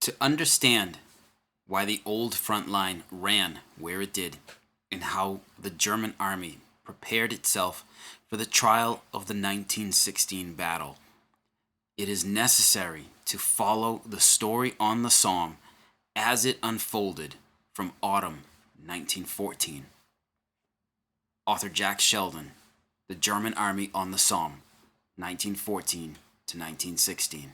To understand why the old front line ran where it did and how the German army prepared itself for the trial of the 1916 battle, it is necessary to follow the story on the Somme as it unfolded from autumn 1914. Author Jack Sheldon, The German Army on the Somme, 1914 to 1916.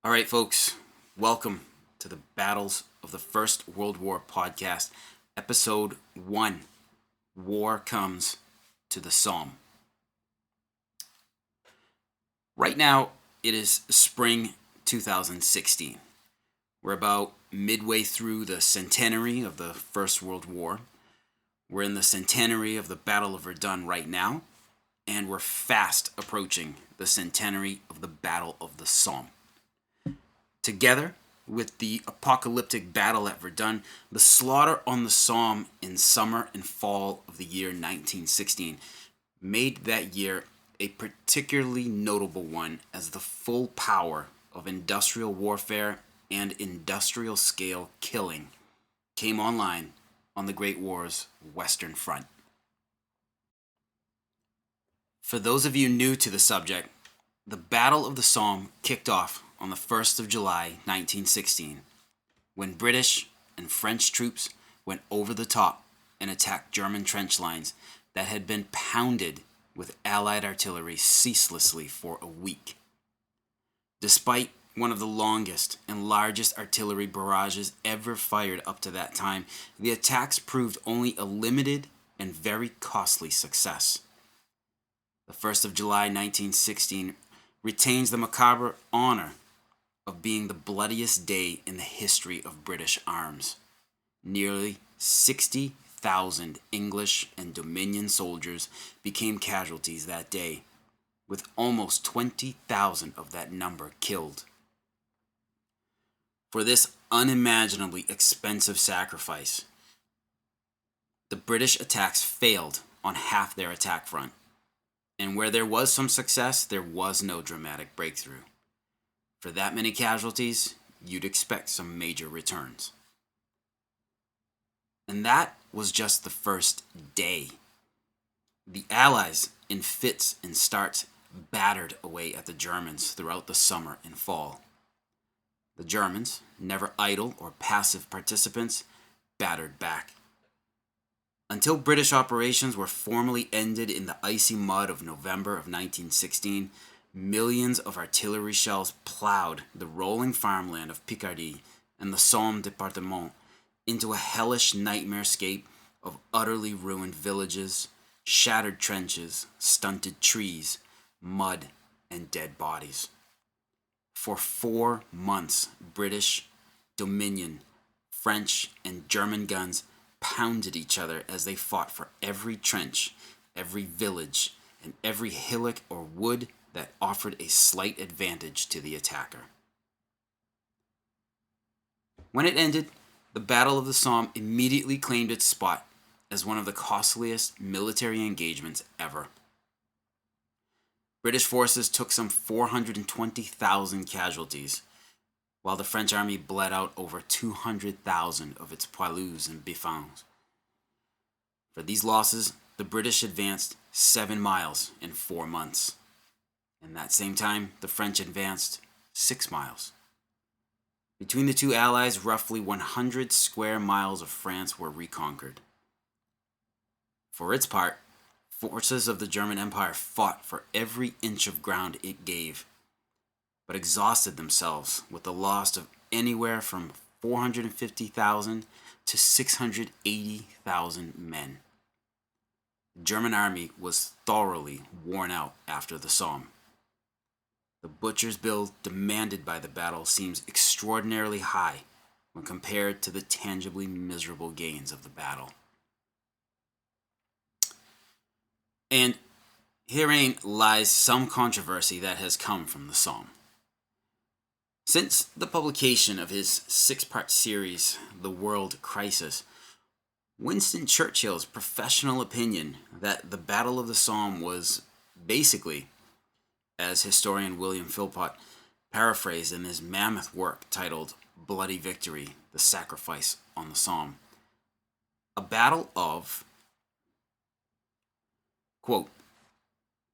All right, folks, welcome to the Battles of the First World War podcast, episode 1, War Comes to the Somme. Right now, it is spring 2016. We're about midway through the centenary of the First World War. We're in the centenary of the Battle of Verdun right now, and we're fast approaching the centenary of the Battle of the Somme. Together with the apocalyptic battle at Verdun, the slaughter on the Somme in summer and fall of the year 1916 made that year a particularly notable one as the full power of industrial warfare and industrial scale killing came online on the Great War's Western Front. For those of you new to the subject, the Battle of the Somme kicked off on the 1st of July, 1916, when British and French troops went over the top and attacked German trench lines that had been pounded with Allied artillery ceaselessly for a week. Despite one of the longest and largest artillery barrages ever fired up to that time, the attacks proved only a limited and very costly success. The 1st of July, 1916, retains the macabre honor of being the bloodiest day in the history of British arms. Nearly 60,000 English and Dominion soldiers became casualties that day, with almost 20,000 of that number killed. For this unimaginably expensive sacrifice, the British attacks failed on half their attack front, and where there was some success, there was no dramatic breakthrough. For that many casualties, you'd expect some major returns. And that was just the first day. The Allies, in fits and starts, battered away at the Germans throughout the summer and fall. The Germans, never idle or passive participants, battered back. Until British operations were formally ended in the icy mud of November of 1916, millions of artillery shells plowed the rolling farmland of Picardy and the Somme departement into a hellish nightmarescape of utterly ruined villages, shattered trenches, stunted trees, mud, and dead bodies. For 4 months, British, Dominion, French, and German guns pounded each other as they fought for every trench, every village, and every hillock or wood that offered a slight advantage to the attacker. When it ended, the Battle of the Somme immediately claimed its spot as one of the costliest military engagements ever. British forces took some 420,000 casualties, while the French army bled out over 200,000 of its poilus and biffons. For these losses, the British advanced 7 miles in 4 months. In that same time, the French advanced 6 miles. Between the two allies, roughly 100 square miles of France were reconquered. For its part, forces of the German Empire fought for every inch of ground it gave, but exhausted themselves with the loss of anywhere from 450,000 to 680,000 men. The German army was thoroughly worn out after the Somme. The butcher's bill demanded by the battle seems extraordinarily high when compared to the tangibly miserable gains of the battle. And Herein lies some controversy that has come from the Somme. Since the publication of his 6-part series, The World Crisis, Winston Churchill's professional opinion that the Battle of the Somme was basically, as historian William Philpott paraphrased in his mammoth work titled Bloody Victory, The Sacrifice on the Somme, a battle of, quote,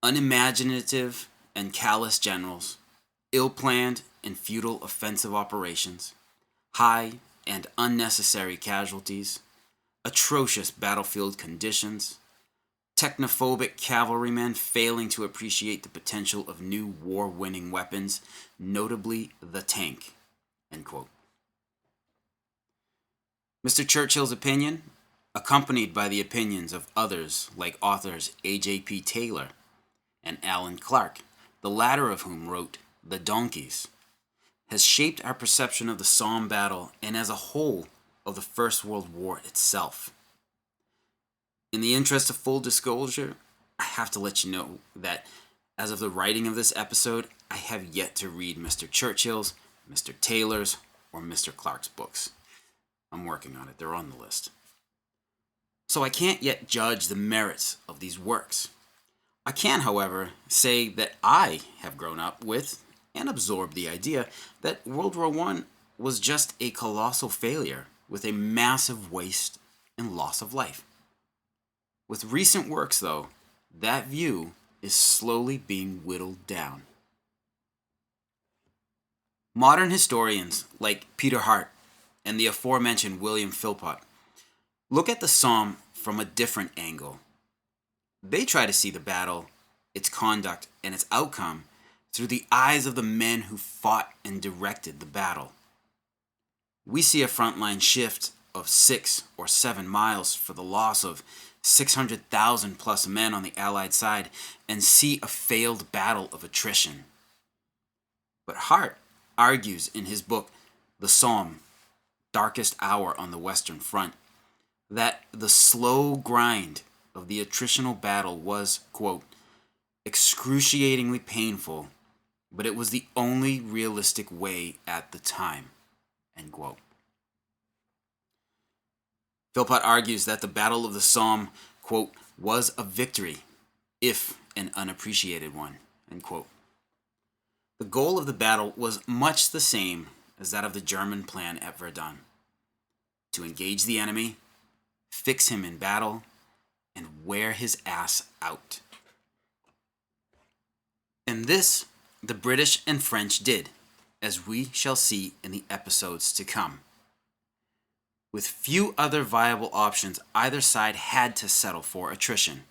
unimaginative and callous generals, ill-planned and futile offensive operations, high and unnecessary casualties, atrocious battlefield conditions, technophobic cavalrymen failing to appreciate the potential of new war-winning weapons, notably the tank, end quote. Mr. Churchill's opinion, accompanied by the opinions of others like authors A.J.P. Taylor and Alan Clark, the latter of whom wrote The Donkeys, has shaped our perception of the Somme battle and as a whole of the First World War itself. In the interest of full disclosure, I have to let you know that as of the writing of this episode, I have yet to read Mr. Churchill's, Mr. Taylor's, or Mr. Clark's books. I'm working on it. They're on the list. So I can't yet judge the merits of these works. I can, however, say that I have grown up with and absorbed the idea that World War I was just a colossal failure with a massive waste and loss of life. With recent works, though, that view is slowly being whittled down. Modern historians like Peter Hart and the aforementioned William Philpott look at the Somme from a different angle. They try to see the battle, its conduct, and its outcome through the eyes of the men who fought and directed the battle. We see a frontline shift of 6 or 7 miles for the loss of 600,000 plus men on the Allied side and see a failed battle of attrition. But Hart argues in his book, The Somme, Darkest Hour on the Western Front, that the slow grind of the attritional battle was, quote, excruciatingly painful, but it was the only realistic way at the time, end quote. Philpott argues that the Battle of the Somme, quote, was a victory, if an unappreciated one, end quote. The goal of the battle was much the same as that of the German plan at Verdun: to engage the enemy, fix him in battle, and wear his ass out. And this the British and French did, as we shall see in the episodes to come. With few other viable options, either side had to settle for attrition,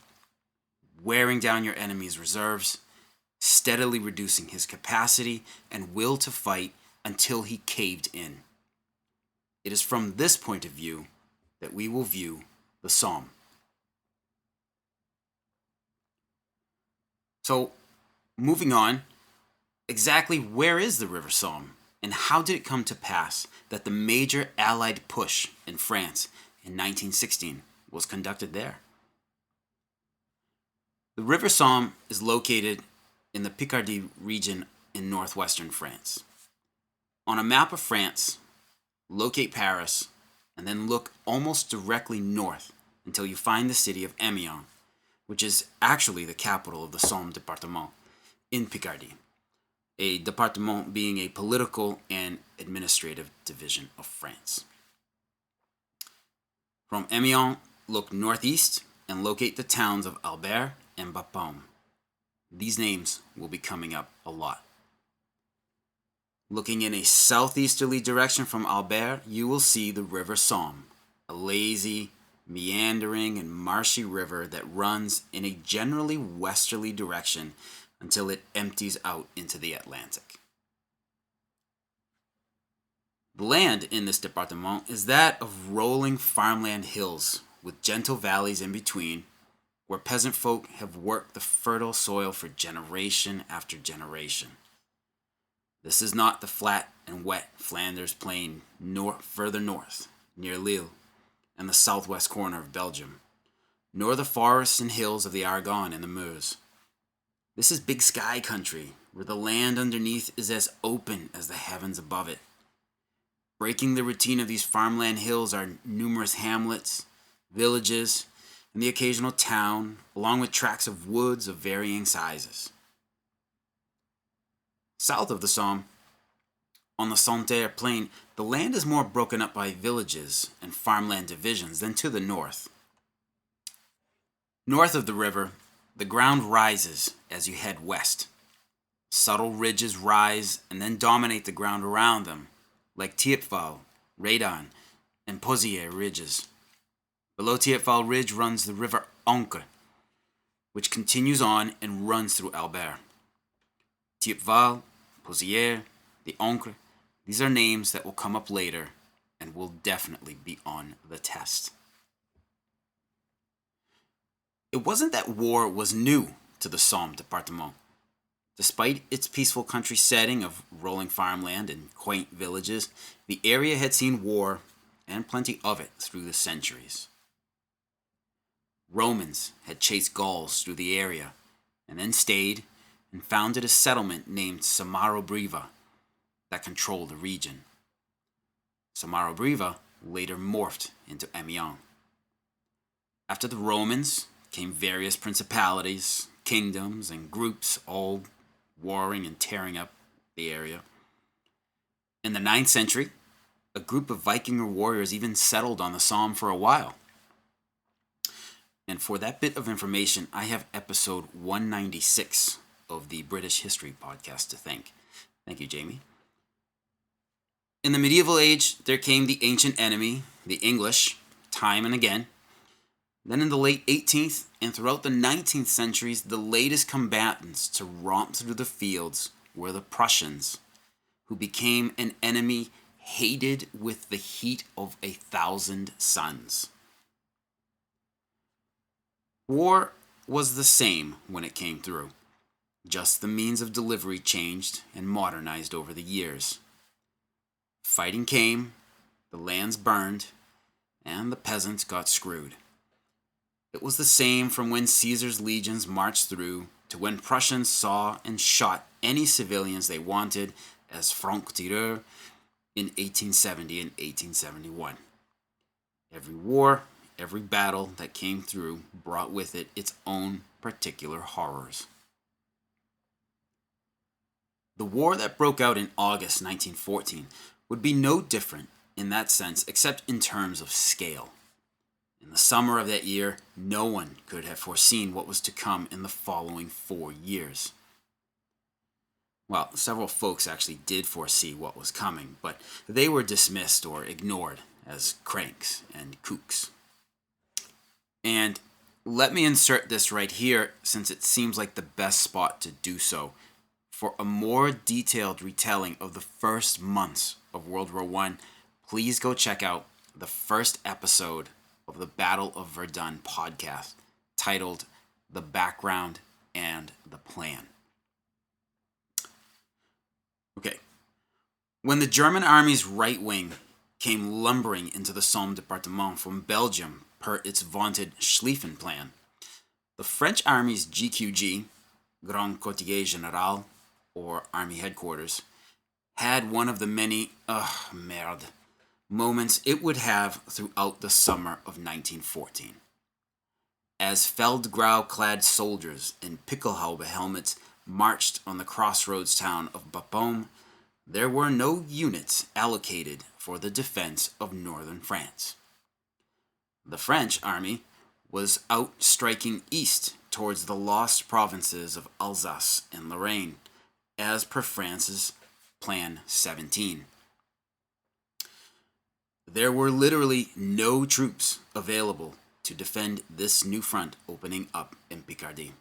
wearing down your enemy's reserves, steadily reducing his capacity and will to fight until he caved in. It is from this point of view that we will view the Somme. So, moving on, exactly where is the River Somme, and how did it come to pass that the major Allied push in France in 1916 was conducted there? The River Somme is located in the Picardy region in northwestern France. On a map of France, locate Paris, and then look almost directly north until you find the city of Amiens, which is actually the capital of the Somme departement in Picardy, a departement being a political and administrative division of France. From Amiens, look northeast and locate the towns of Albert and Bapaume. These names will be coming up a lot. Looking in a southeasterly direction from Albert, you will see the River Somme, a lazy, meandering, and marshy river that runs in a generally westerly direction until it empties out into the Atlantic. The land in this departement is that of rolling farmland hills with gentle valleys in between, where peasant folk have worked the fertile soil for generation after generation. This is not the flat and wet Flanders plain further north, near Lille, and the southwest corner of Belgium, nor the forests and hills of the Argonne and the Meuse, This is big sky country, where the land underneath is as open as the heavens above it. Breaking the routine of these farmland hills are numerous hamlets, villages, and the occasional town, along with tracts of woods of varying sizes. South of the Somme, on the Santerre plain, the land is more broken up by villages and farmland divisions than to the north. North of the river, the ground rises as you head west. Subtle ridges rise and then dominate the ground around them, like Thiepval, Redon, and Pozières ridges. Below Thiepval Ridge runs the river Ancre, which continues on and runs through Albert. Thiepval, Pozières, the Ancre, these are names that will come up later and will definitely be on the test. It wasn't that war was new to the Somme departement. Despite its peaceful country setting of rolling farmland and quaint villages, the area had seen war, and plenty of it, through the centuries. Romans had chased Gauls through the area, and then stayed and founded a settlement named Samarobriva that controlled the region. Samarobriva later morphed into Amiens. After the Romans came various principalities, kingdoms, and groups, all warring and tearing up the area. In the 9th century, a group of Viking warriors even settled on the Somme for a while. And for that bit of information, I have episode 196 of the British History podcast to thank. Thank you, Jamie. In the medieval age, there came the ancient enemy, the English, time and again. Then in the late 18th and throughout the 19th centuries, the latest combatants to romp through the fields were the Prussians, who became an enemy hated with the heat of 1,000 suns. War was the same when it came through. Just the means of delivery changed and modernized over the years. Fighting came, the lands burned, and the peasants got screwed. It was the same from when Caesar's legions marched through to when Prussians saw and shot any civilians they wanted as francs-tireurs in 1870 and 1871. Every war, every battle that came through brought with it its own particular horrors. The war that broke out in August 1914 would be no different in that sense, except in terms of scale. In the summer of that year, no one could have foreseen what was to come in the following 4 years. Well, several folks actually did foresee what was coming, but they were dismissed or ignored as cranks and kooks. And let me insert this right here, since it seems like the best spot to do so. For a more detailed retelling of the first months of World War I, please go check out the first episode of the Battle of Verdun podcast, titled The Background and the Plan. Okay. When the German army's right wing came lumbering into the Somme departement from Belgium per its vaunted Schlieffen plan, the French army's GQG, Grand Quartier General, or Army Headquarters, had one of the many moments it would have throughout the summer of 1914. As Feldgrau-clad soldiers in Pickelhaube helmets marched on the crossroads town of Bapaume, there were no units allocated for the defense of northern France. The French army was out striking east towards the lost provinces of Alsace and Lorraine, as per France's Plan 17. There were literally no troops available to defend this new front opening up in Picardy.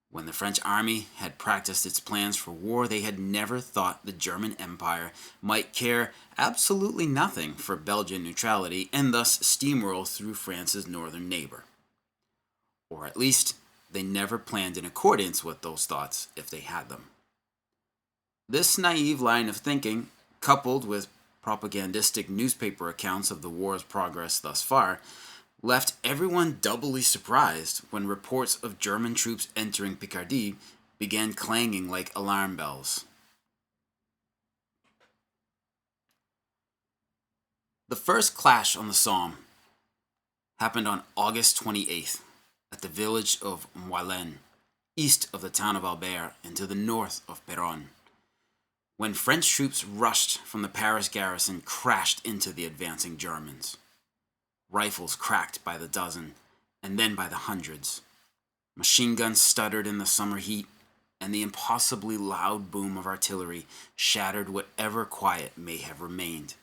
When the French army had practiced its plans for war, they had never thought the German Empire might care absolutely nothing for Belgian neutrality and thus steamroll through France's northern neighbor. Or at least, they never planned in accordance with those thoughts if they had them. This naive line of thinking, coupled with propagandistic newspaper accounts of the war's progress thus far, left everyone doubly surprised when reports of German troops entering Picardy began clanging like alarm bells. The first clash on the Somme happened on August 28th at the village of Moillen, east of the town of Albert and to the north of Péronne, when French troops rushed from the Paris garrison crashed into the advancing Germans. Rifles cracked by the dozen and then by the hundreds. Machine guns stuttered in the summer heat, and the impossibly loud boom of artillery shattered whatever quiet may have remained.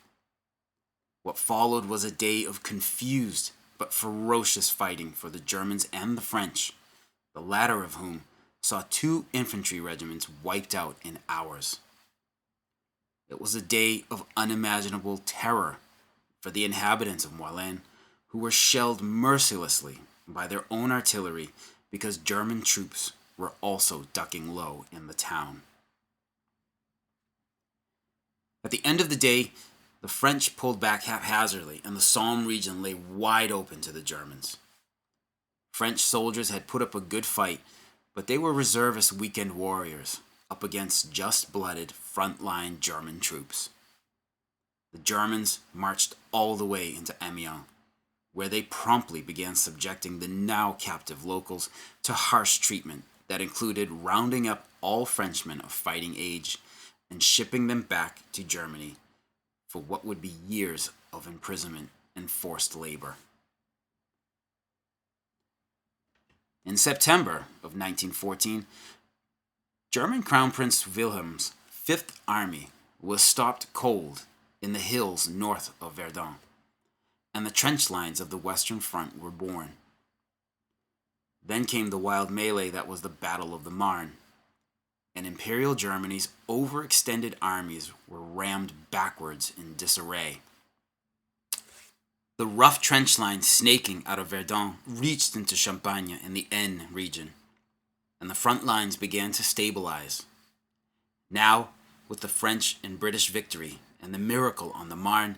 What followed was a day of confused but ferocious fighting for the Germans and the French, the latter of whom saw 2 infantry regiments wiped out in hours. It was a day of unimaginable terror for the inhabitants of Moillen, who were shelled mercilessly by their own artillery because German troops were also ducking low in the town. At the end of the day, the French pulled back haphazardly, and the Somme region lay wide open to the Germans. French soldiers had put up a good fight, but they were reservist weekend warriors up against just-blooded front-line German troops. The Germans marched all the way into Amiens, where they promptly began subjecting the now captive locals to harsh treatment that included rounding up all Frenchmen of fighting age and shipping them back to Germany for what would be years of imprisonment and forced labor. In September of 1914, German Crown Prince Wilhelm's Fifth Army was stopped cold in the hills north of Verdun, and the trench lines of the Western Front were born. Then came the wild melee that was the Battle of the Marne, and Imperial Germany's overextended armies were rammed backwards in disarray. The rough trench lines snaking out of Verdun reached into Champagne in the Aisne region, and the front lines began to stabilize. Now, with the French and British victory and the miracle on the Marne,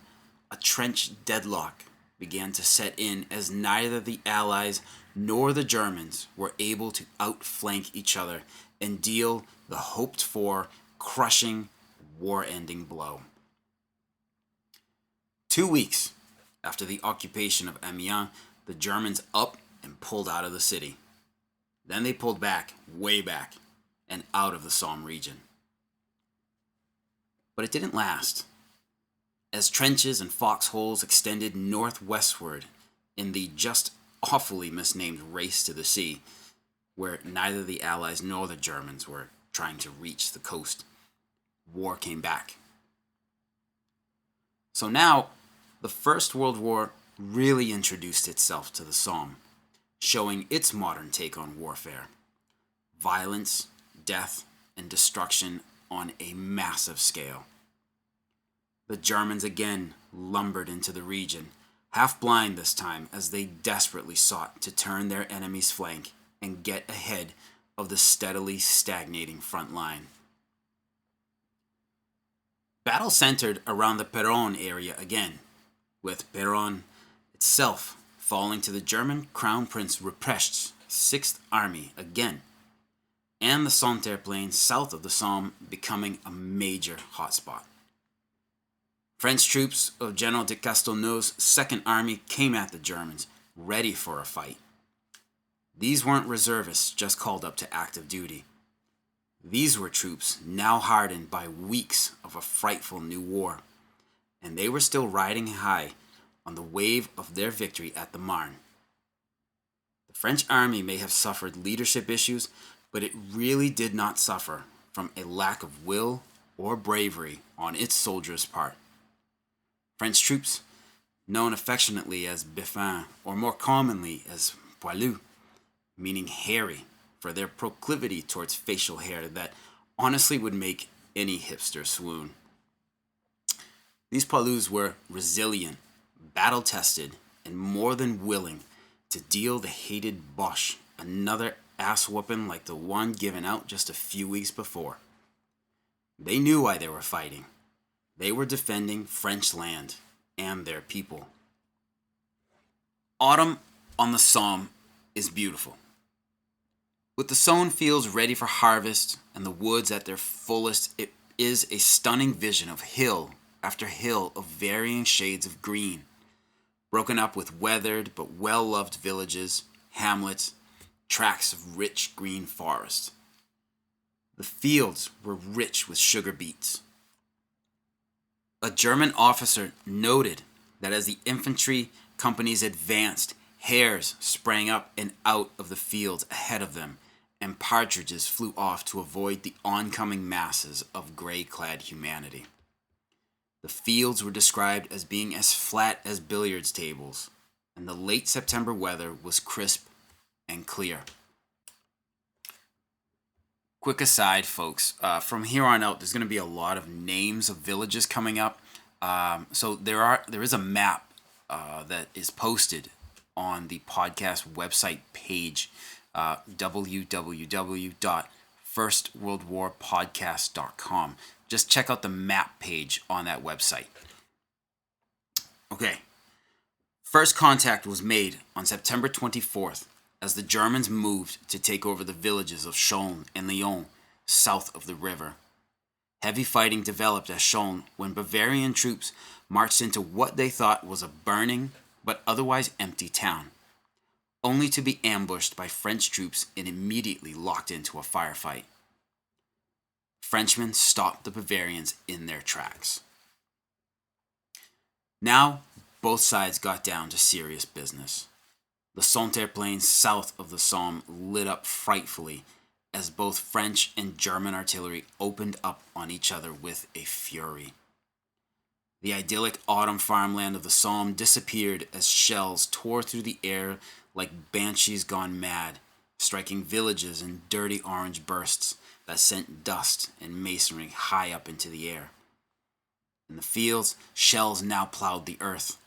a trench deadlock began to set in as neither the Allies nor the Germans were able to outflank each other and deal the hoped-for, crushing, war-ending blow. 2 weeks after the occupation of Amiens, the Germans up and pulled out of the city. Then they pulled back, way back, and out of the Somme region. But it didn't last. As trenches and foxholes extended northwestward in the just awfully misnamed race to the sea, where neither the Allies nor the Germans were trying to reach the coast, war came back. So now, the First World War really introduced itself to the Somme, showing its modern take on warfare. Violence, death, and destruction on a massive scale. The Germans again lumbered into the region, half blind this time as they desperately sought to turn their enemy's flank and get ahead of the steadily stagnating front line. Battle centered around the Péronne area again, with Péronne itself falling to the German Crown Prince Ruprecht's 6th Army again, and the Santerre Plain south of the Somme becoming a major hotspot. French troops of General de Castelnau's 2nd Army came at the Germans, ready for a fight. These weren't reservists just called up to active duty. These were troops now hardened by weeks of a frightful new war, and they were still riding high on the wave of their victory at the Marne. The French army may have suffered leadership issues, but it really did not suffer from a lack of will or bravery on its soldiers' part. French troops, known affectionately as Biffins, or more commonly as poilus, meaning hairy, for their proclivity towards facial hair that honestly would make any hipster swoon. These poilus were resilient, battle-tested, and more than willing to deal the hated Boche another ass-whooping like the one given out just a few weeks before. They knew why they were fighting. They were defending French land and their people. Autumn on the Somme is beautiful. With the sown fields ready for harvest and the woods at their fullest, it is a stunning vision of hill after hill of varying shades of green, broken up with weathered but well-loved villages, hamlets, tracts of rich green forest. The fields were rich with sugar beets. A German officer noted that as the infantry companies advanced, hares sprang up and out of the fields ahead of them, and partridges flew off to avoid the oncoming masses of gray-clad humanity. The fields were described as being as flat as billiards tables, and the late September weather was crisp and clear. Quick aside, folks, from here on out, there's going to be a lot of names of villages coming up. So there is a map that is posted on the podcast website page, www.firstworldwarpodcast.com. Just check out the map page on that website. Okay. First contact was made on September 24th as the Germans moved to take over the villages of Somme and Lyon south of the river. Heavy fighting developed at Somme when Bavarian troops marched into what they thought was a burning but otherwise empty town, only to be ambushed by French troops and immediately locked into a firefight. Frenchmen stopped the Bavarians in their tracks. Now, both sides got down to serious business. The Santerre Plains south of the Somme lit up frightfully as both French and German artillery opened up on each other with a fury. The idyllic autumn farmland of the Somme disappeared as shells tore through the air like banshees gone mad, striking villages in dirty orange bursts that sent dust and masonry high up into the air. In the fields, shells now plowed the earth,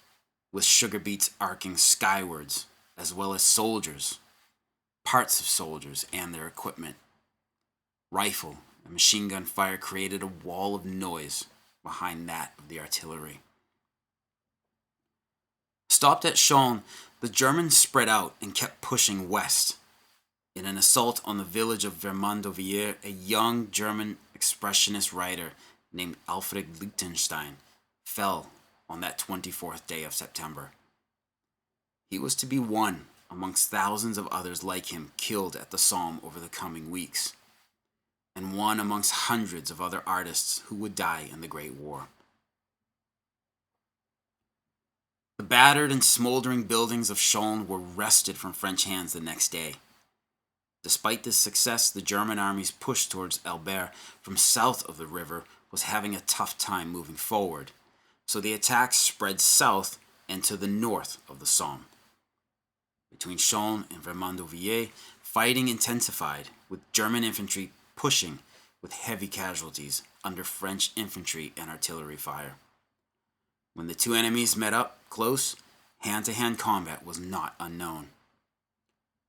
with sugar beets arcing skywards, as well as soldiers, parts of soldiers and their equipment. Rifle and machine gun fire created a wall of noise behind that of the artillery. Stopped at Somme, the Germans spread out and kept pushing west. In an assault on the village of Vermandovier, a young German expressionist writer named Alfred Lichtenstein fell on that 24th day of September. He was to be one amongst thousands of others like him killed at the Somme over the coming weeks, and one amongst hundreds of other artists who would die in the Great War. The battered and smoldering buildings of Somme were wrested from French hands the next day. Despite this success, the German army's push towards Albert from south of the river was having a tough time moving forward, so the attacks spread south and to the north of the Somme. Between Somme and Vermandovier, fighting intensified, with German infantry pushing with heavy casualties under French infantry and artillery fire. When the two enemies met up close, hand-to-hand combat was not unknown.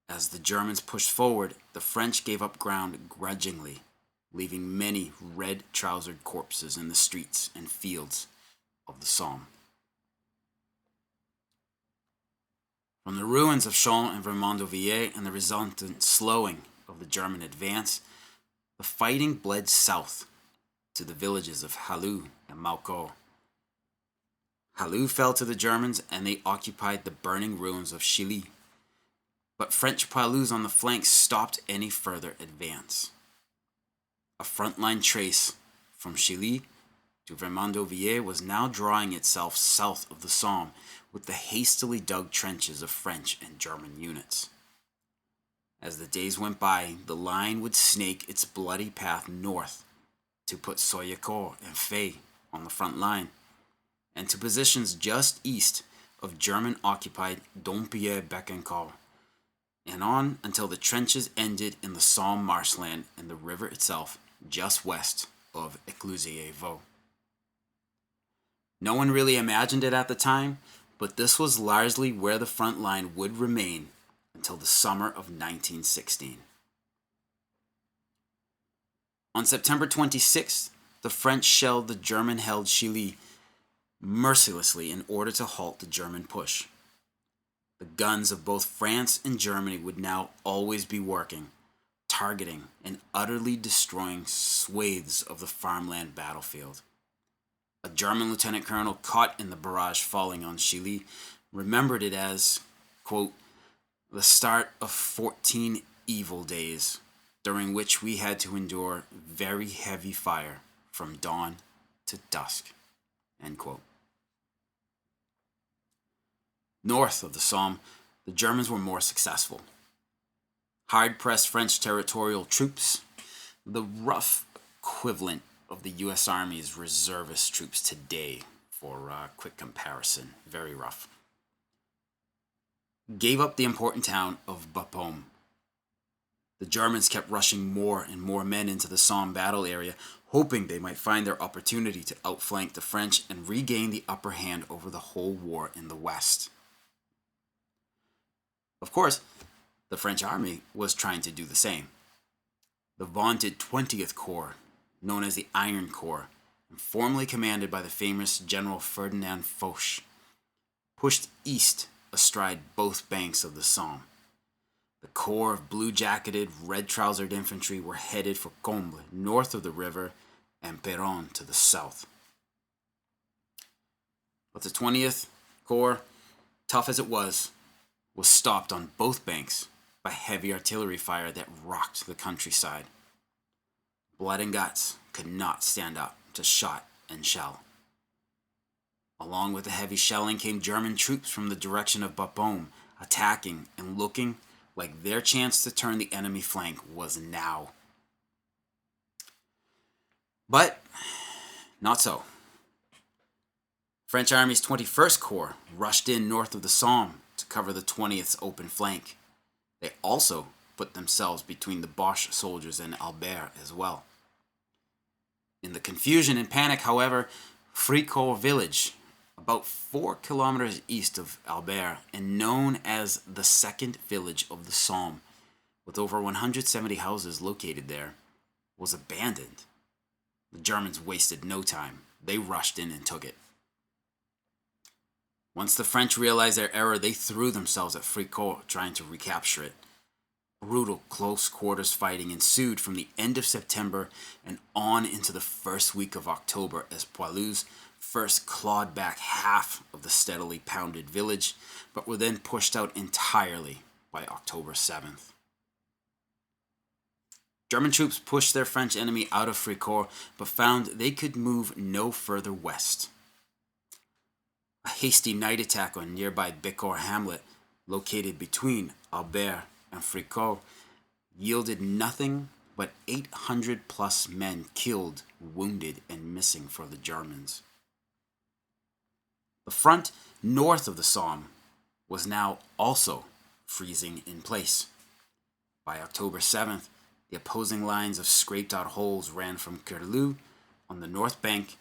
As the Germans pushed forward, the French gave up ground grudgingly, leaving many red-trousered corpses in the streets and fields of the Somme. From the ruins of Somme and Vermandovier and the resultant slowing of the German advance, the fighting bled south to the villages of Halleux and Maucourt. Halleux fell to the Germans and they occupied the burning ruins of Chilly, but French poilus on the flanks stopped any further advance. A frontline trace from Chilly to Vermandovier was now drawing itself south of the Somme with the hastily dug trenches of French and German units. As the days went by, the line would snake its bloody path north to put Soyecourt and Fay on the front line, and to positions just east of German-occupied Dompierre-Becancourt, and on until the trenches ended in the Somme marshland and the river itself just west of Éclosier-Vaux. No one really imagined it at the time, but this was largely where the front line would remain until the summer of 1916. On September 26th, the French shelled the German-held Chilly mercilessly in order to halt the German push. The guns of both France and Germany would now always be working, targeting and utterly destroying swathes of the farmland battlefield. A German lieutenant colonel caught in the barrage falling on Chilly remembered it as, quote, the start of 14 evil days, during which we had to endure very heavy fire from dawn to dusk, end quote. North of the Somme, the Germans were more successful. Hard-pressed French territorial troops, the rough equivalent of the U.S. Army's reservist troops today, for quick comparison, very rough, gave up the important town of Bapaume. The Germans kept rushing more and more men into the Somme battle area, hoping they might find their opportunity to outflank the French and regain the upper hand over the whole war in the West. Of course, the French army was trying to do the same. The vaunted 20th Corps, known as the Iron Corps, and formerly commanded by the famous General Ferdinand Foch, pushed east astride both banks of the Somme. The corps of blue-jacketed, red-trousered infantry were headed for Comble, north of the river, and Péronne to the south. But the 20th Corps, tough as it was stopped on both banks by heavy artillery fire that rocked the countryside. Blood and guts could not stand up to shot and shell. Along with the heavy shelling came German troops from the direction of Bapaume, attacking and looking like their chance to turn the enemy flank was now. But not so. French Army's 21st Corps rushed in north of the Somme to cover the 20th's open flank. They also put themselves between the Boche soldiers and Albert as well. In the confusion and panic, however, Fricourt village, about 4 kilometers east of Albert and known as the second village of the Somme, with over 170 houses located there, was abandoned. The Germans wasted no time. They rushed in and took it. Once the French realized their error, they threw themselves at Fricourt, trying to recapture it. Brutal close quarters fighting ensued from the end of September and on into the first week of October as Poilus first clawed back half of the steadily pounded village, but were then pushed out entirely by October 7th. German troops pushed their French enemy out of Fricourt, but found they could move no further west. A hasty night attack on nearby Bécourt hamlet, located between Albert and Fricourt, yielded nothing but 800 plus men killed, wounded, and missing for the Germans. The front north of the Somme was now also freezing in place. By October 7th, the opposing lines of scraped-out holes ran from Curlu on the north bank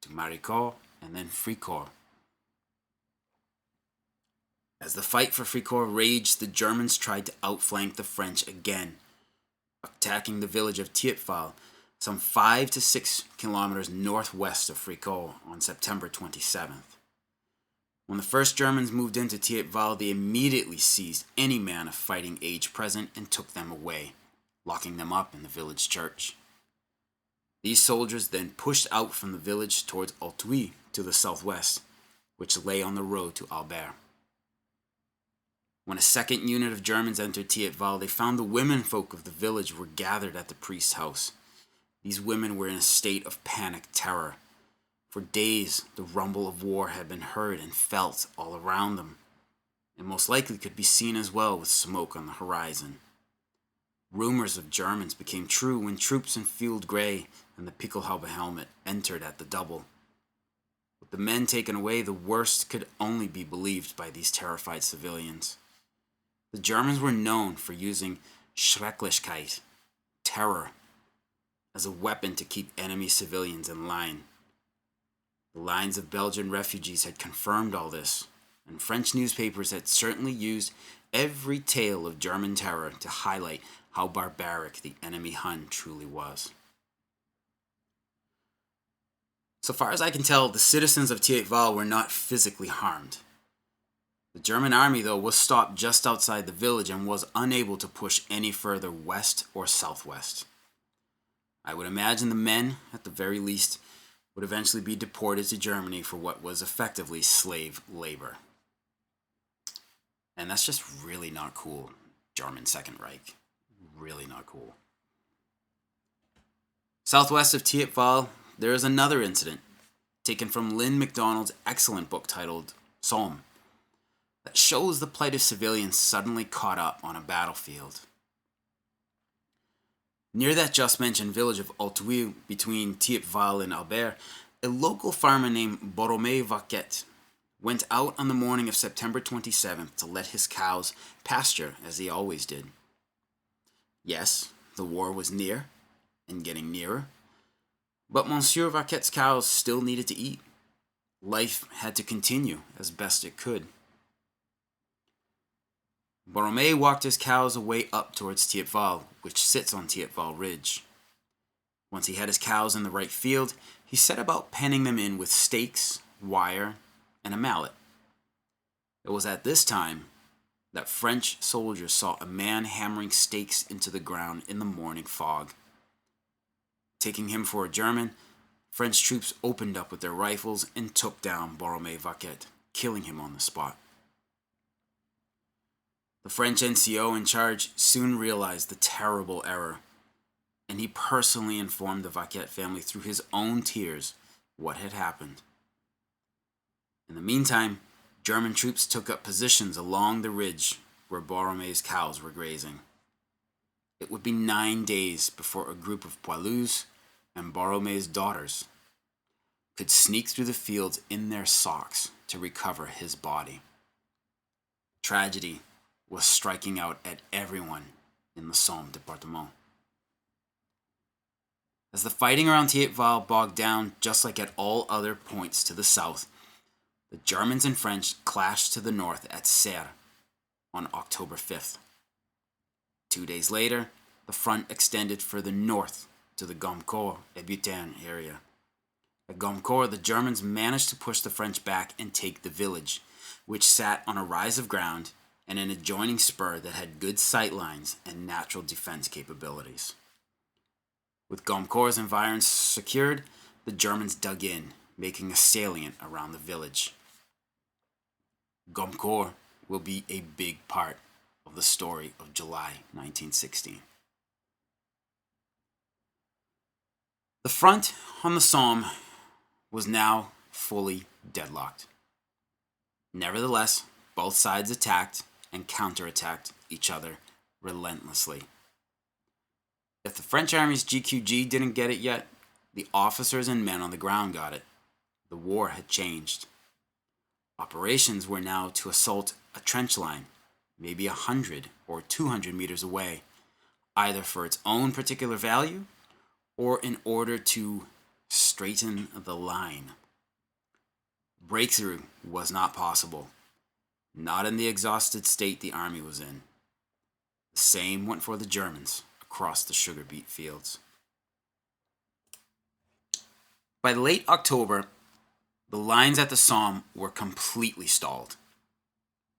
to Maricourt and then Fricourt. As the fight for Fricourt raged, the Germans tried to outflank the French again, attacking the village of Thiepval, some 5 to 6 kilometers northwest of Fricourt on September 27th. When the first Germans moved into Thiepval, they immediately seized any man of fighting age present and took them away, locking them up in the village church. These soldiers then pushed out from the village towards Auteuil to the southwest, which lay on the road to Albert. When a second unit of Germans entered Thiepval, they found the women folk of the village were gathered at the priest's house. These women were in a state of panic terror. For days, the rumble of war had been heard and felt all around them, and most likely could be seen as well with smoke on the horizon. Rumors of Germans became true when troops in field grey and the Pickelhaube helmet entered at the double. With the men taken away, the worst could only be believed by these terrified civilians. The Germans were known for using Schrecklichkeit, terror, as a weapon to keep enemy civilians in line. The lines of Belgian refugees had confirmed all this, and French newspapers had certainly used every tale of German terror to highlight how barbaric the enemy Hun truly was. So far as I can tell, the citizens of Thiepval were not physically harmed. The German army, though, was stopped just outside the village and was unable to push any further west or southwest. I would imagine the men, at the very least, would eventually be deported to Germany for what was effectively slave labor. And that's just really not cool, German Second Reich. Really not cool. Southwest of Thiepval, there is another incident, taken from Lynn MacDonald's excellent book titled Somme, that shows the plight of civilians suddenly caught up on a battlefield. Near that just mentioned village of Hauteville, between Thiepval and Albert, a local farmer named Borromée Vaquette went out on the morning of September 27th to let his cows pasture as he always did. Yes, the war was near, and getting nearer, but Monsieur Vaquette's cows still needed to eat. Life had to continue as best it could. Borromée walked his cows away up towards Thiepval, which sits on Thiepval Ridge. Once he had his cows in the right field, he set about penning them in with stakes, wire, and a mallet. It was at this time that French soldiers saw a man hammering stakes into the ground in the morning fog. Taking him for a German, French troops opened up with their rifles and took down Borromée Vaquette, killing him on the spot. The French NCO in charge soon realized the terrible error, and he personally informed the Vaquette family through his own tears what had happened. In the meantime, German troops took up positions along the ridge where Borromée's cows were grazing. It would be 9 days before a group of poilus and Borromée's daughters could sneak through the fields in their socks to recover his body. Tragedy was striking out at everyone in the Somme departement. As the fighting around Thiepval bogged down, just like at all other points to the south, the Germans and French clashed to the north at Serres on October 5th. 2 days later, the front extended further north to the Gommecourt et Butin area. At Gommecourt, the Germans managed to push the French back and take the village, which sat on a rise of ground and an adjoining spur that had good sight lines and natural defense capabilities. With Gommecourt's environs secured, the Germans dug in, making a salient around the village. Gommecourt will be a big part of the story of July 1916. The front on the Somme was now fully deadlocked. Nevertheless, both sides attacked and counterattacked each other relentlessly. If the French Army's GQG didn't get it yet, the officers and men on the ground got it. The war had changed. Operations were now to assault a trench line, maybe 100 or 200 meters away, either for its own particular value or in order to straighten the line. Breakthrough was not possible, not in the exhausted state the army was in. The same went for the Germans across the sugar beet fields. By late October, the lines at the Somme were completely stalled.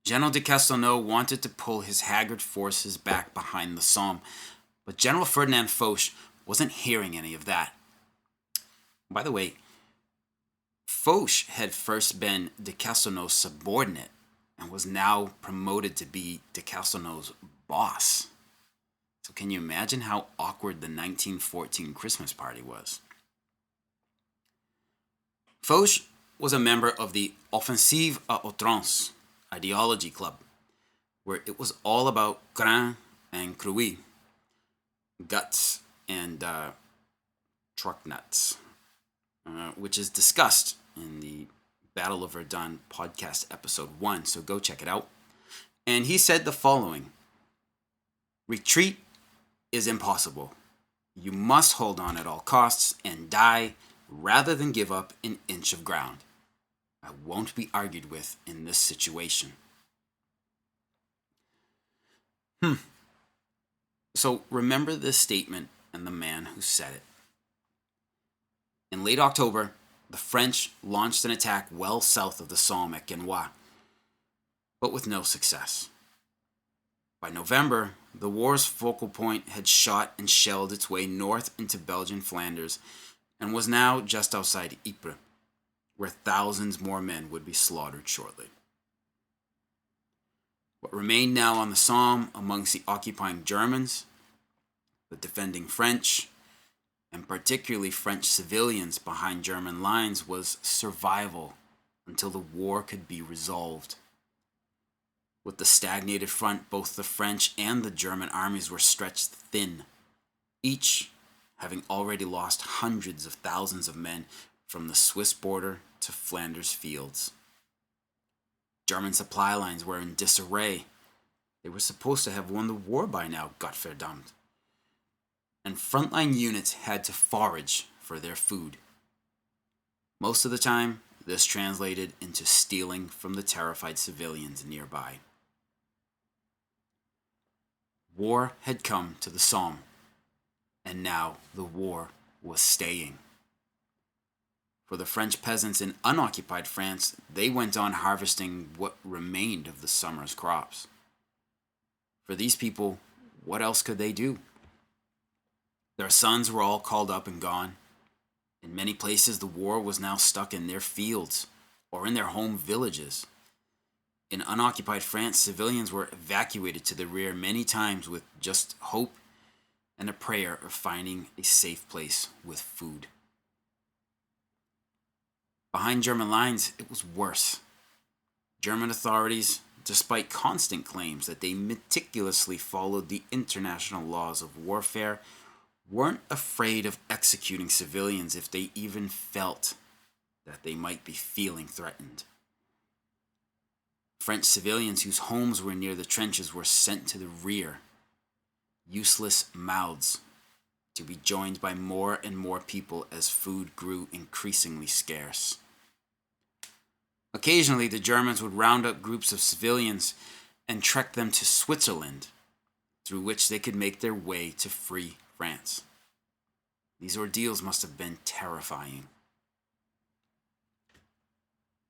General de Castelnau wanted to pull his haggard forces back behind the Somme, but General Ferdinand Foch wasn't hearing any of that. By the way, Foch had first been de Castelnau's subordinate and was now promoted to be de Castelnau's boss. So can you imagine how awkward the 1914 Christmas party was? Foch was a member of the Offensive à Outrance ideology club, where it was all about grain and crouy, guts and truck nuts, which is discussed in the Battle of Verdun podcast episode 1, so go check it out. And he said the following: retreat is impossible. You must hold on at all costs and die rather than give up an inch of ground. I won't be argued with in this situation. So remember this statement and the man who said it. In late October, the French launched an attack well south of the Somme at Quesnoy. but with no success. By November, the war's focal point had shot and shelled its way north into Belgian Flanders and was now just outside Ypres, where thousands more men would be slaughtered shortly. What remained now on the Somme amongst the occupying Germans, the defending French, and particularly French civilians behind German lines was survival until the war could be resolved. With the stagnated front, both the French and the German armies were stretched thin, each having already lost hundreds of thousands of men from the Swiss border to Flanders fields. German supply lines were in disarray. They were supposed to have won the war by now, Gottverdammt. And frontline units had to forage for their food. Most of the time, this translated into stealing from the terrified civilians nearby. War had come to the Somme, and now the war was staying. For the French peasants in unoccupied France, they went on harvesting what remained of the summer's crops. For these people, what else could they do? Their sons were all called up and gone. In many places, the war was now stuck in their fields or in their home villages. In unoccupied France, civilians were evacuated to the rear many times with just hope and a prayer of finding a safe place with food. Behind German lines, it was worse. German authorities, despite constant claims that they meticulously followed the international laws of warfare, weren't afraid of executing civilians if they even felt that they might be feeling threatened. French civilians whose homes were near the trenches were sent to the rear, useless mouths, to be joined by more and more people as food grew increasingly scarce. Occasionally, the Germans would round up groups of civilians and trek them to Switzerland, through which they could make their way to free France. These ordeals must have been terrifying.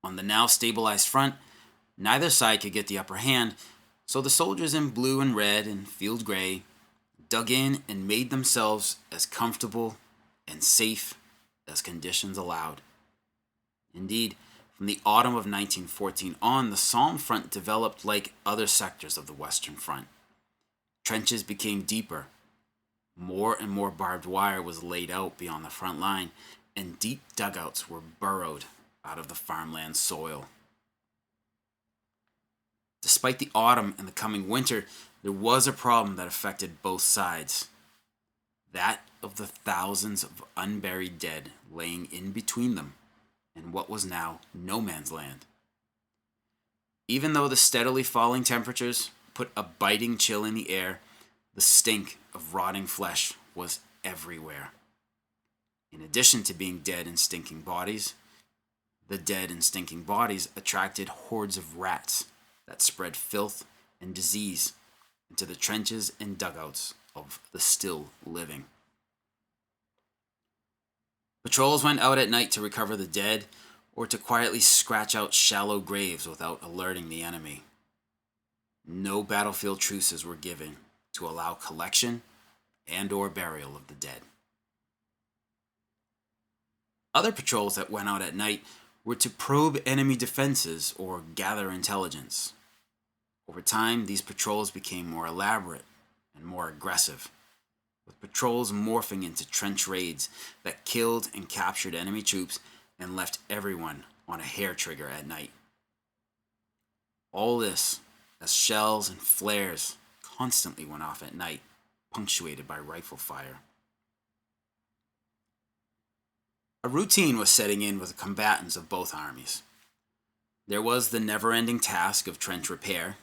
On the now stabilized front, neither side could get the upper hand, so the soldiers in blue and red and field gray dug in and made themselves as comfortable and safe as conditions allowed. Indeed, from the autumn of 1914 on, the Somme front developed like other sectors of the Western Front. Trenches became deeper. More and more barbed wire was laid out beyond the front line, and deep dugouts were burrowed out of the farmland soil. Despite the autumn and the coming winter, there was a problem that affected both sides. That of the thousands of unburied dead laying in between them and what was now no man's land. Even though the steadily falling temperatures put a biting chill in the air, the stink of rotting flesh was everywhere. In addition to being dead and stinking bodies, the dead and stinking bodies attracted hordes of rats that spread filth and disease into the trenches and dugouts of the still living. Patrols went out at night to recover the dead or to quietly scratch out shallow graves without alerting the enemy. No battlefield truces were given to allow collection and or burial of the dead. Other patrols that went out at night were to probe enemy defenses or gather intelligence. Over time, these patrols became more elaborate and more aggressive, with patrols morphing into trench raids that killed and captured enemy troops and left everyone on a hair trigger at night. All this as shells and flares constantly went off at night, punctuated by rifle fire. A routine was setting in with the combatants of both armies. There was the never-ending task of trench repair,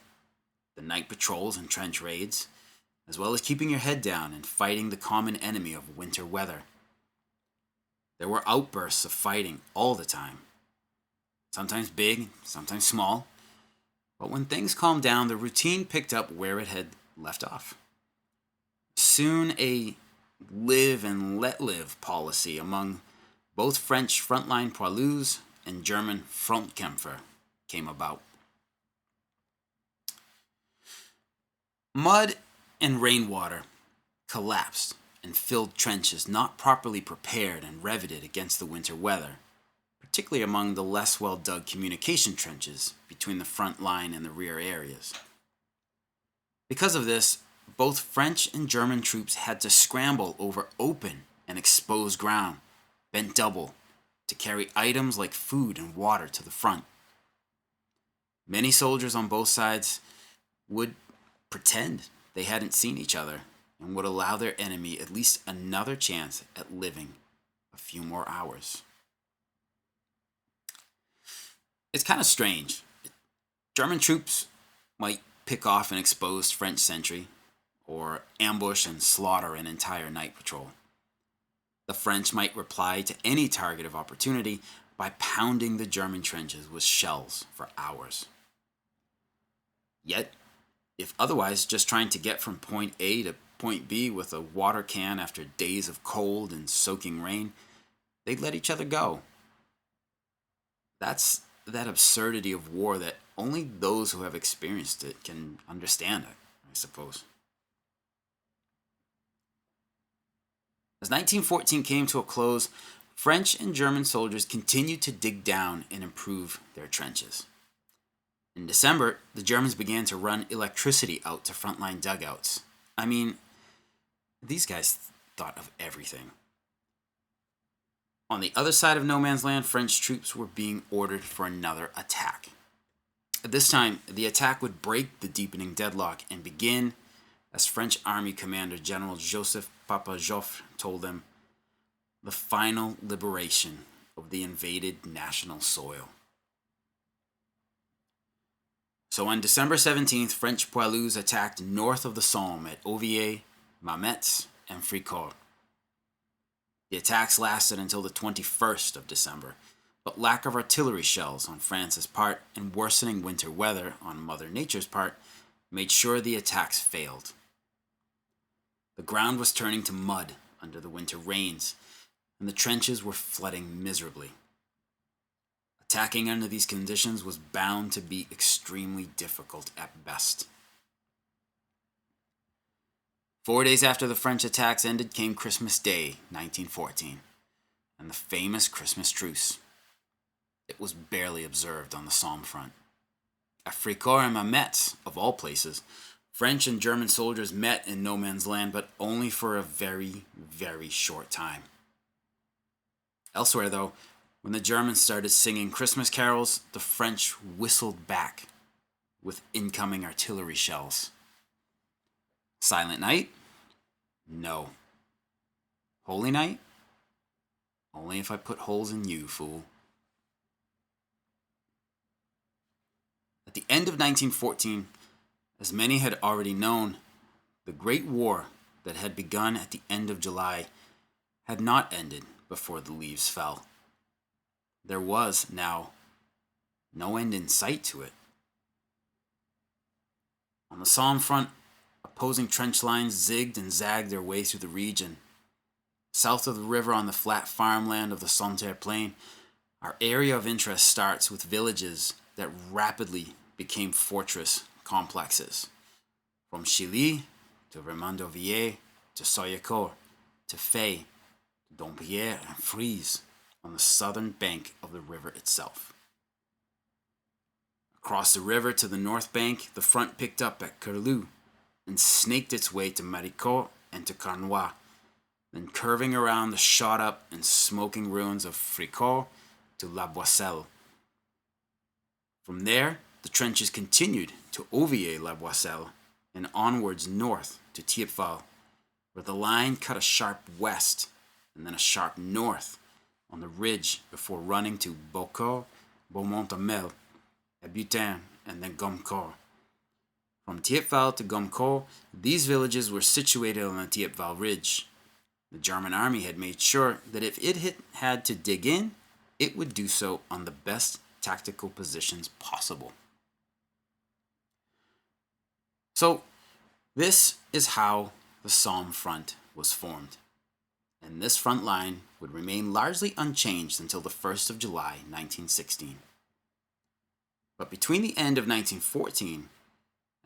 the night patrols and trench raids, as well as keeping your head down and fighting the common enemy of winter weather. There were outbursts of fighting all the time, sometimes big, sometimes small, but when things calmed down, the routine picked up where it had left off. Soon a live and let live policy among both French frontline poilus and German Frontkämpfer came about. Mud and rainwater collapsed and filled trenches not properly prepared and riveted against the winter weather, particularly among the less well dug communication trenches between the front line and the rear areas. Because of this, both French and German troops had to scramble over open and exposed ground, bent double, to carry items like food and water to the front. Many soldiers on both sides would pretend they hadn't seen each other and would allow their enemy at least another chance at living a few more hours. It's kind of strange. German troops might pick off an exposed French sentry or ambush and slaughter an entire night patrol. The French might reply to any target of opportunity by pounding the German trenches with shells for hours. Yet, if otherwise just trying to get from point A to point B with a water can after days of cold and soaking rain, they'd let each other go. That's that absurdity of war that only those who have experienced it can understand it, I suppose. As 1914 came to a close, French and German soldiers continued to dig down and improve their trenches. In December, the Germans began to run electricity out to frontline dugouts. I mean, these guys thought of everything. On the other side of no man's land, French troops were being ordered for another attack. At this time, the attack would break the deepening deadlock and begin, as French Army Commander General Joseph Papa-Joffre told them, the final liberation of the invaded national soil. So on December 17th, French poilus attacked north of the Somme at Ovillers, Mametz, and Fricourt. The attacks lasted until the 21st of December, but lack of artillery shells on France's part and worsening winter weather on Mother Nature's part made sure the attacks failed. The ground was turning to mud under the winter rains, and the trenches were flooding miserably. Attacking under these conditions was bound to be extremely difficult at best. 4 days after the French attacks ended came Christmas Day, 1914, and the famous Christmas truce. It was barely observed on the Somme front. At Fricourt and Mametz, of all places, French and German soldiers met in no man's land, but only for a very, very short time. Elsewhere, though, when the Germans started singing Christmas carols, the French whistled back with incoming artillery shells. Silent night? No. Holy night? Only if I put holes in you, fool. At the end of 1914, as many had already known, the Great War that had begun at the end of July had not ended before the leaves fell. There was, now, no end in sight to it. On the Somme front, opposing trench lines zigged and zagged their way through the region. South of the river on the flat farmland of the Santerre Plain, our area of interest starts with villages that rapidly became fortress complexes. From Chilly to Vermandovilliers to Soyecourt to Fay to Dompierre and Frise on the southern bank of the river itself. Across the river to the north bank, the front picked up at Curlu and snaked its way to Maricourt and to Carnois, then curving around the shot-up and smoking ruins of Fricourt to La Boisselle. From there, the trenches continued to Ovillers-La Boisselle and onwards north to Thiepval, where the line cut a sharp west and then a sharp north on the ridge before running to Beaucourt, Beaumont-Hamel, Butin, and then Gommecourt. From Thiepval to Gommecourt, these villages were situated on the Thiepval ridge. The German army had made sure that if it had to dig in, it would do so on the best tactical positions possible. So, this is how the Somme front was formed. And this front line would remain largely unchanged until the 1st of July, 1916. But between the end of 1914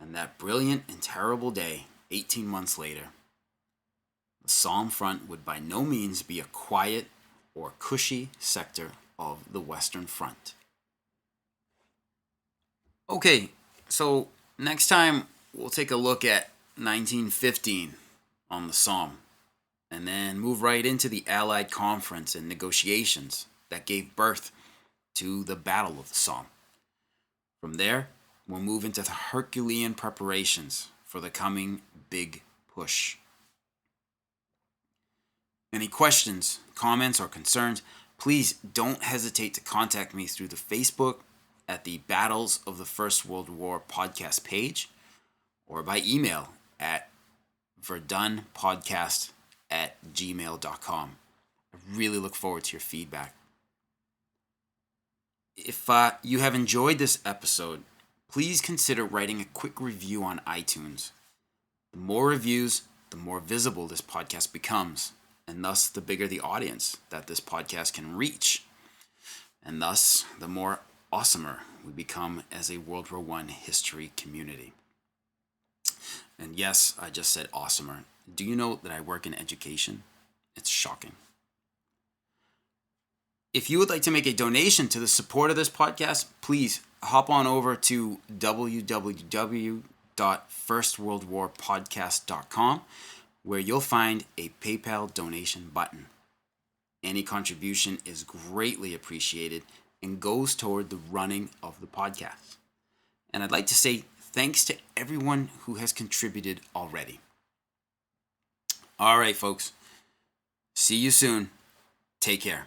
And that brilliant and terrible day, 18 months later, the Somme front would by no means be a quiet or cushy sector of the Western Front. Okay, so next time we'll take a look at 1915 on the Somme, and then move right into the Allied conference and negotiations that gave birth to the Battle of the Somme. From there, we'll move into the Herculean preparations for the coming big push. Any questions, comments, or concerns, please don't hesitate to contact me through the Facebook at the Battles of the First World War podcast page, or by email at verdunpodcast@gmail.com. I really look forward to your feedback. If you have enjoyed this episode, please consider writing a quick review on iTunes. The more reviews, the more visible this podcast becomes, and thus the bigger the audience that this podcast can reach. And thus, the more awesomer we become as a World War I history community. And yes, I just said awesomer. Do you know that I work in education? It's shocking. If you would like to make a donation to the support of this podcast, please hop on over to www.firstworldwarpodcast.com, where you'll find a PayPal donation button. Any contribution is greatly appreciated and goes toward the running of the podcast. And I'd like to say thanks to everyone who has contributed already. All right, folks. See you soon. Take care.